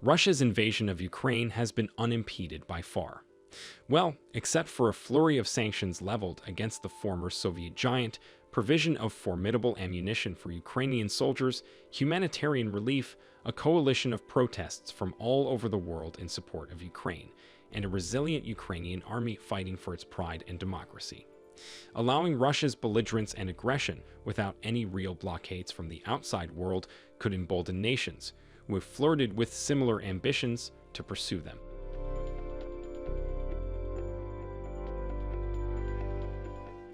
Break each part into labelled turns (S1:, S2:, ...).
S1: Russia's invasion of Ukraine has been unimpeded by far. Well, except for a flurry of sanctions leveled against the former Soviet giant, provision of formidable ammunition for Ukrainian soldiers, humanitarian relief, a coalition of protests from all over the world in support of Ukraine, and a resilient Ukrainian army fighting for its pride and democracy. Allowing Russia's belligerence and aggression without any real blockades from the outside world could embolden nations who have flirted with similar ambitions to pursue them.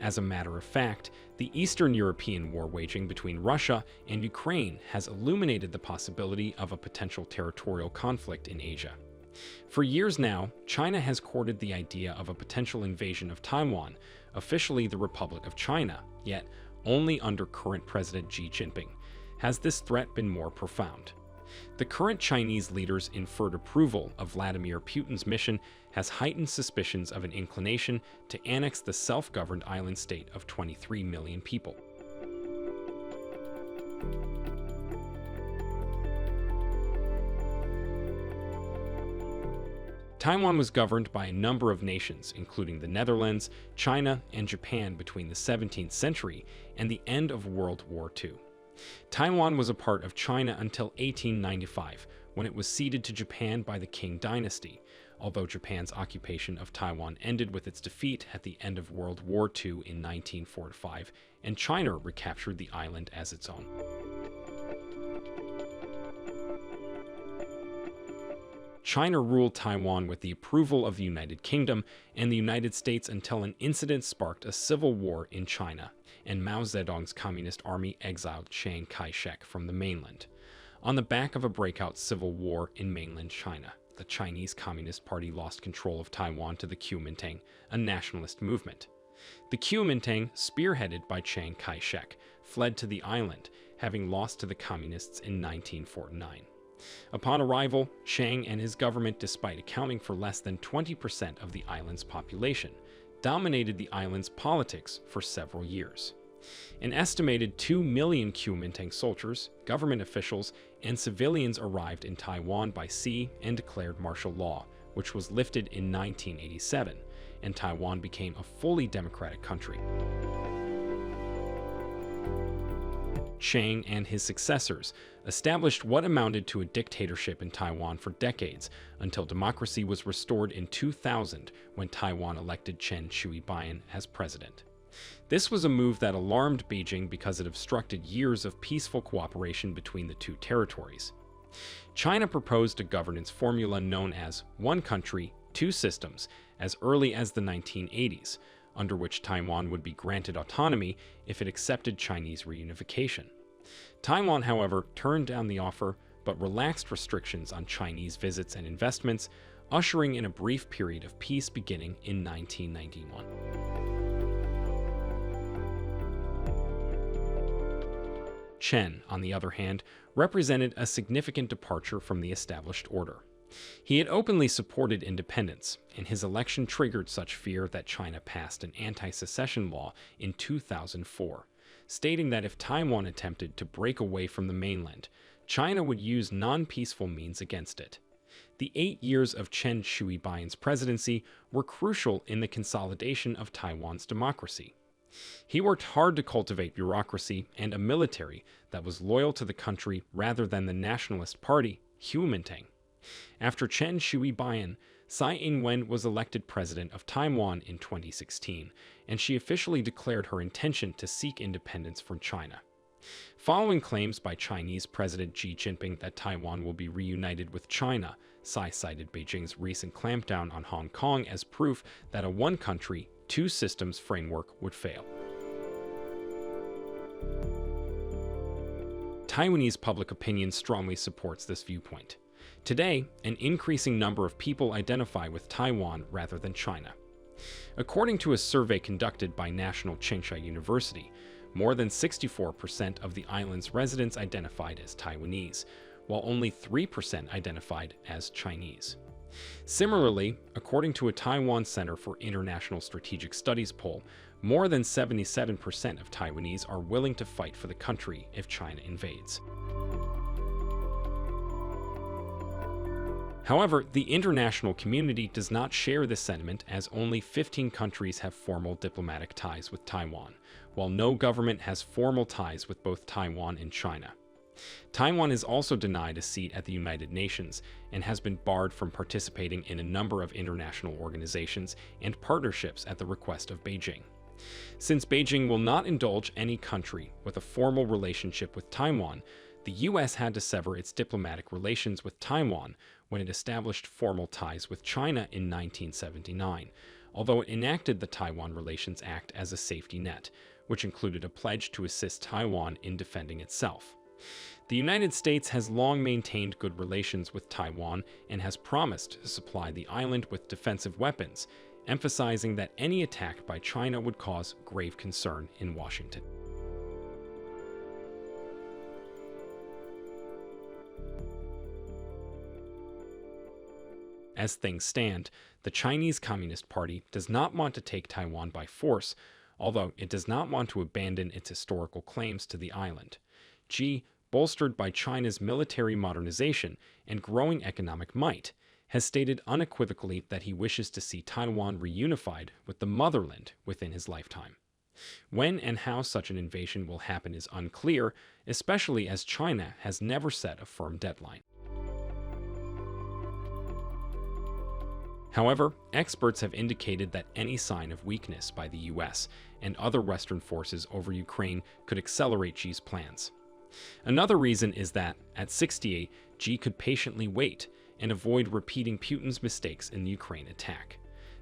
S1: As a matter of fact, the Eastern European war waging between Russia and Ukraine has illuminated the possibility of a potential territorial conflict in Asia. For years now, China has courted the idea of a potential invasion of Taiwan, officially the Republic of China, yet only under current President Xi Jinping has this threat been more profound. The current Chinese leader's inferred approval of Vladimir Putin's mission has heightened suspicions of an inclination to annex the self-governed island state of 23 million people. Taiwan was governed by a number of nations, including the Netherlands, China, and Japan between the 17th century and the end of World War II. Taiwan was a part of China until 1895, when it was ceded to Japan by the Qing dynasty, although Japan's occupation of Taiwan ended with its defeat at the end of World War II in 1945, and China recaptured the island as its own. China ruled Taiwan with the approval of the United Kingdom and the United States until an incident sparked a civil war in China, and Mao Zedong's Communist Army exiled Chiang Kai-shek from the mainland. On the back of a breakout civil war in mainland China, the Chinese Communist Party lost control of Taiwan to the Kuomintang, a nationalist movement. The Kuomintang, spearheaded by Chiang Kai-shek, fled to the island, having lost to the Communists in 1949. Upon arrival, Chiang and his government, despite accounting for less than 20% of the island's population, dominated the island's politics for several years. An estimated 2 million Kuomintang soldiers, government officials, and civilians arrived in Taiwan by sea and declared martial law, which was lifted in 1987, and Taiwan became a fully democratic country. Chiang and his successors established what amounted to a dictatorship in Taiwan for decades, until democracy was restored in 2000 when Taiwan elected Chen Shui-bian as president. This was a move that alarmed Beijing because it obstructed years of peaceful cooperation between the two territories. China proposed a governance formula known as one country, two systems as early as the 1980s, under which Taiwan would be granted autonomy if it accepted Chinese reunification. Taiwan, however, turned down the offer but relaxed restrictions on Chinese visits and investments, ushering in a brief period of peace beginning in 1991. Chen, on the other hand, represented a significant departure from the established order. He had openly supported independence, and his election triggered such fear that China passed an anti-secession law in 2004, stating that if Taiwan attempted to break away from the mainland, China would use non-peaceful means against it. The 8 years of Chen Shui-bian's presidency were crucial in the consolidation of Taiwan's democracy. He worked hard to cultivate bureaucracy and a military that was loyal to the country rather than the nationalist party, Kuomintang. After Chen Shui-bian, Tsai Ing-wen was elected president of Taiwan in 2016, and she officially declared her intention to seek independence from China. Following claims by Chinese President Xi Jinping that Taiwan will be reunited with China, Tsai cited Beijing's recent clampdown on Hong Kong as proof that a one-country, two-systems framework would fail. Taiwanese public opinion strongly supports this viewpoint. Today, an increasing number of people identify with Taiwan rather than China. According to a survey conducted by National Tsinghua University, more than 64% of the island's residents identified as Taiwanese, while only 3% identified as Chinese. Similarly, according to a Taiwan Center for International Strategic Studies poll, more than 77% of Taiwanese are willing to fight for the country if China invades. However, the international community does not share this sentiment, as only 15 countries have formal diplomatic ties with Taiwan, while no government has formal ties with both Taiwan and China. Taiwan is also denied a seat at the United Nations and has been barred from participating in a number of international organizations and partnerships at the request of Beijing. Since Beijing will not indulge any country with a formal relationship with Taiwan, the U.S. had to sever its diplomatic relations with Taiwan when it established formal ties with China in 1979, although it enacted the Taiwan Relations Act as a safety net, which included a pledge to assist Taiwan in defending itself. The United States has long maintained good relations with Taiwan and has promised to supply the island with defensive weapons, emphasizing that any attack by China would cause grave concern in Washington. As things stand, the Chinese Communist Party does not want to take Taiwan by force, although it does not want to abandon its historical claims to the island. Xi, bolstered by China's military modernization and growing economic might, has stated unequivocally that he wishes to see Taiwan reunified with the motherland within his lifetime. When and how such an invasion will happen is unclear, especially as China has never set a firm deadline. However, experts have indicated that any sign of weakness by the US and other Western forces over Ukraine could accelerate Xi's plans. Another reason is that, at 68, Xi could patiently wait and avoid repeating Putin's mistakes in the Ukraine attack.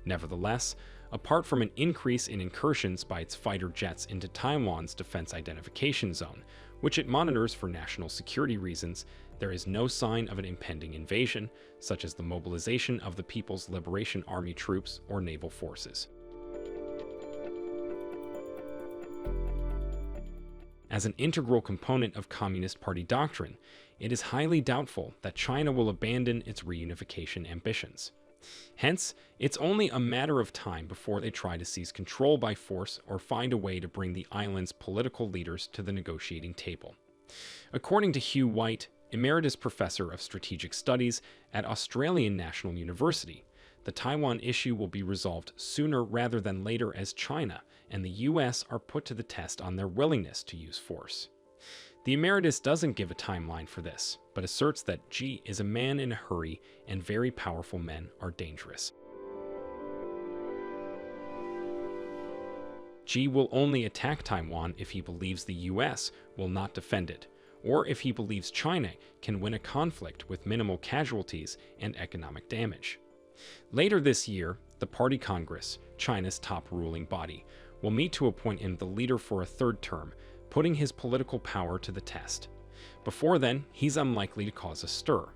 S1: Nevertheless, apart from an increase in incursions by its fighter jets into Taiwan's defense identification zone, which it monitors for national security reasons, there is no sign of an impending invasion, such as the mobilization of the People's Liberation Army troops or naval forces. As an integral component of Communist Party doctrine, it is highly doubtful that China will abandon its reunification ambitions. Hence, it's only a matter of time before they try to seize control by force or find a way to bring the island's political leaders to the negotiating table. According to Hugh White, Emeritus Professor of Strategic Studies at Australian National University, the Taiwan issue will be resolved sooner rather than later as China and the US are put to the test on their willingness to use force. The emeritus doesn't give a timeline for this, but asserts that Xi is a man in a hurry and very powerful men are dangerous. Xi will only attack Taiwan if he believes the US will not defend it, or if he believes China can win a conflict with minimal casualties and economic damage. Later this year, the Party Congress, China's top ruling body, will meet to appoint him the leader for a third term, putting his political power to the test. Before then, he's unlikely to cause a stir.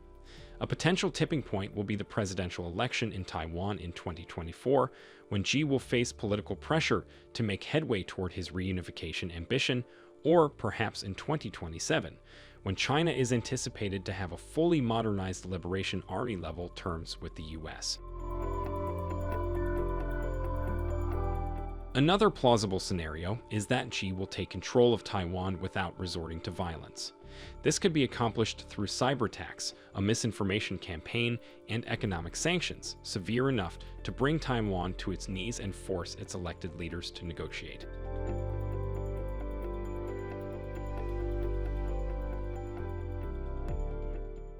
S1: A potential tipping point will be the presidential election in Taiwan in 2024, when Xi will face political pressure to make headway toward his reunification ambition, or perhaps in 2027, when China is anticipated to have a fully modernized Liberation Army level terms with the US. Another plausible scenario is that Xi will take control of Taiwan without resorting to violence. This could be accomplished through cyber attacks, a misinformation campaign, and economic sanctions, severe enough to bring Taiwan to its knees and force its elected leaders to negotiate.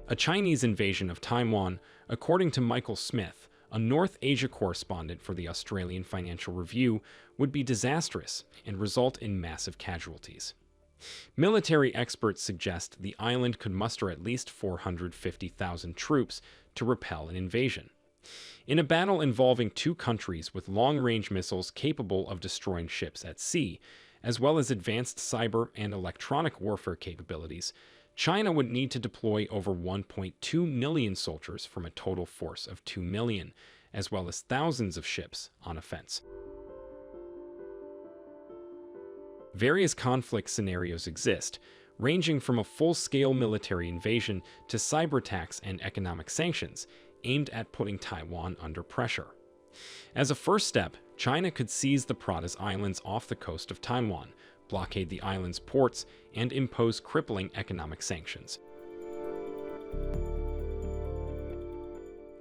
S1: A Chinese invasion of Taiwan, according to Michael Smith, a North Asia correspondent for the Australian Financial Review, would be disastrous and result in massive casualties. Military experts suggest the island could muster at least 450,000 troops to repel an invasion. In a battle involving two countries with long-range missiles capable of destroying ships at sea, as well as advanced cyber and electronic warfare capabilities, China would need to deploy over 1.2 million soldiers from a total force of 2 million, as well as thousands of ships on offense. Various conflict scenarios exist, ranging from a full-scale military invasion to cyber attacks and economic sanctions aimed at putting Taiwan under pressure. As a first step, China could seize the Pratas Islands off the coast of Taiwan, blockade the island's ports, and impose crippling economic sanctions.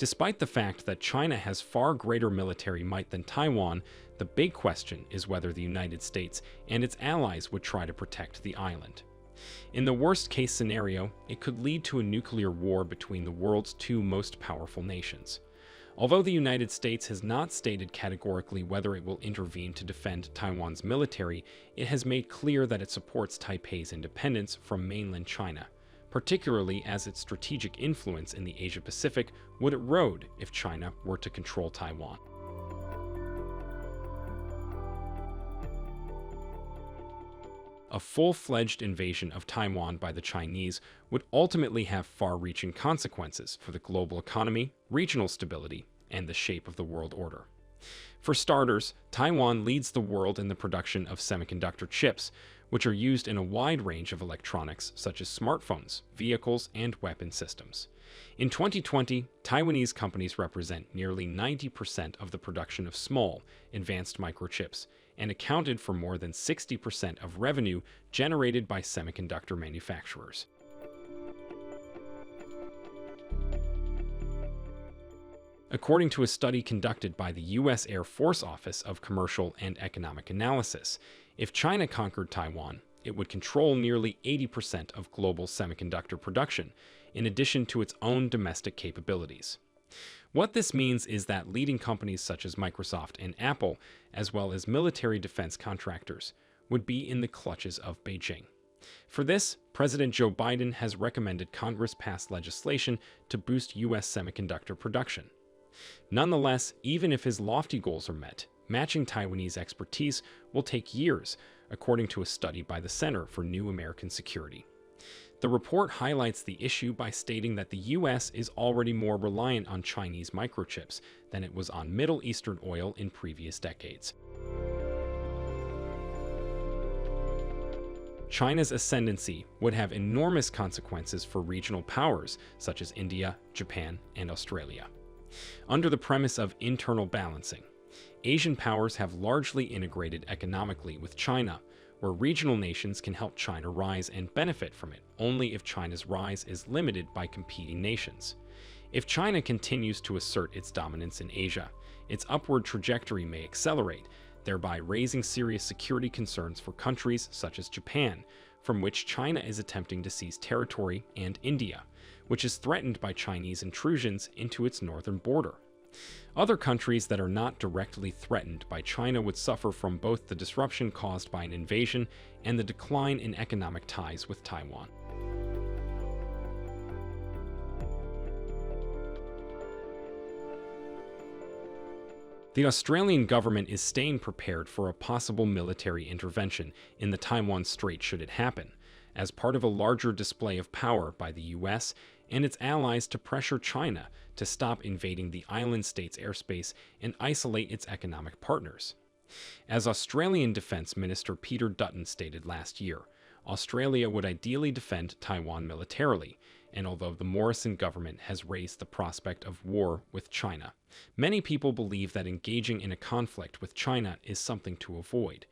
S1: Despite the fact that China has far greater military might than Taiwan, the big question is whether the United States and its allies would try to protect the island. In the worst-case scenario, it could lead to a nuclear war between the world's two most powerful nations. Although the United States has not stated categorically whether it will intervene to defend Taiwan's military, it has made clear that it supports Taipei's independence from mainland China, particularly as its strategic influence in the Asia-Pacific would erode if China were to control Taiwan. A full-fledged invasion of Taiwan by the Chinese would ultimately have far-reaching consequences for the global economy, regional stability, and the shape of the world order. For starters, Taiwan leads the world in the production of semiconductor chips, which are used in a wide range of electronics such as smartphones, vehicles, and weapon systems. In 2020, Taiwanese companies represent nearly 90% of the production of small, advanced microchips, and accounted for more than 60% of revenue generated by semiconductor manufacturers. According to a study conducted by the U.S. Air Force Office of Commercial and Economic Analysis, if China conquered Taiwan, it would control nearly 80% of global semiconductor production, in addition to its own domestic capabilities. What this means is that leading companies such as Microsoft and Apple, as well as military defense contractors, would be in the clutches of Beijing. For this, President Joe Biden has recommended Congress pass legislation to boost U.S. semiconductor production. Nonetheless, even if his lofty goals are met, matching Taiwanese expertise will take years, according to a study by the Center for New American Security. The report highlights the issue by stating that the U.S. is already more reliant on Chinese microchips than it was on Middle Eastern oil in previous decades. China's ascendancy would have enormous consequences for regional powers such as India, Japan, and Australia. Under the premise of internal balancing, Asian powers have largely integrated economically with China, where regional nations can help China rise and benefit from it only if China's rise is limited by competing nations. If China continues to assert its dominance in Asia, its upward trajectory may accelerate, thereby raising serious security concerns for countries such as Japan, from which China is attempting to seize territory, and India, which is threatened by Chinese intrusions into its northern border. Other countries that are not directly threatened by China would suffer from both the disruption caused by an invasion and the decline in economic ties with Taiwan. The Australian government is staying prepared for a possible military intervention in the Taiwan Strait should it happen, as part of a larger display of power by the US and its allies to pressure China to stop invading the island state's airspace and isolate its economic partners. As Australian Defence Minister Peter Dutton stated last year, Australia would ideally defend Taiwan militarily, and although the Morrison government has raised the prospect of war with China, many people believe that engaging in a conflict with China is something to avoid.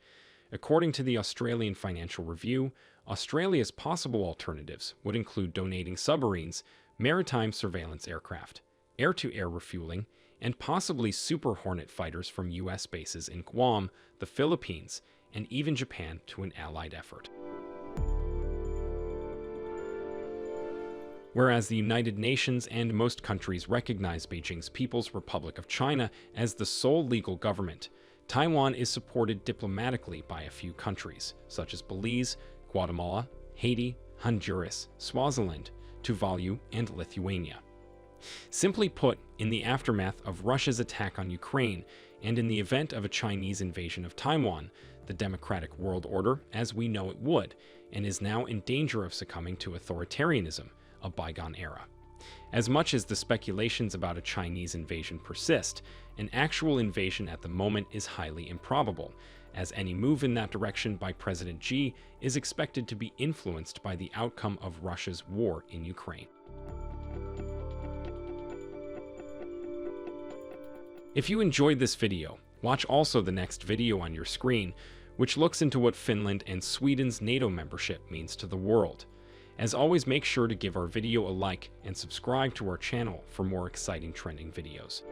S1: According to the Australian Financial Review, Australia's possible alternatives would include donating submarines, maritime surveillance aircraft, air-to-air refueling, and possibly Super Hornet fighters from U.S. bases in Guam, the Philippines, and even Japan to an allied effort. Whereas the United Nations and most countries recognize Beijing's People's Republic of China as the sole legal government, Taiwan is supported diplomatically by a few countries, such as Belize, Guatemala, Haiti, Honduras, Swaziland, Tuvalu, and Lithuania. Simply put, in the aftermath of Russia's attack on Ukraine, and in the event of a Chinese invasion of Taiwan, the democratic world order, as we know it would, and is now in danger of succumbing to authoritarianism, a bygone era. As much as the speculations about a Chinese invasion persist, an actual invasion at the moment is highly improbable, as any move in that direction by President Xi is expected to be influenced by the outcome of Russia's war in Ukraine. If you enjoyed this video, watch also the next video on your screen, which looks into what Finland and Sweden's NATO membership means to the world. As always, make sure to give our video a like and subscribe to our channel for more exciting trending videos.